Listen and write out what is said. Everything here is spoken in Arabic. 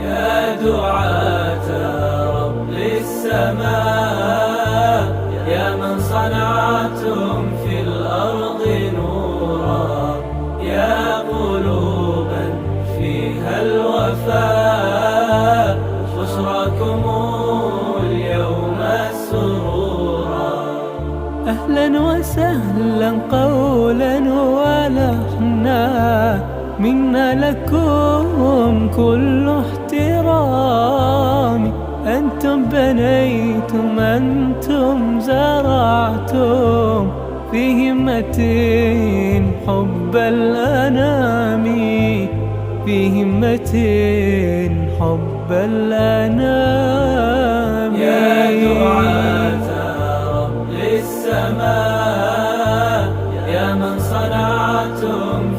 يا دعاة رب السماء، يا من صنعتم في الأرض نورا، يا قلوبا فيها الوفاء، بشراكم اليوم السرورا. أهلا وسهلا قولا ولحنا، منا لكم كل احترام. أنتم بنيتم، أنتم زرعتم في همة حب الأنام، في همة حب الأنام. يا دعاة رب السماء، يا من صنعتم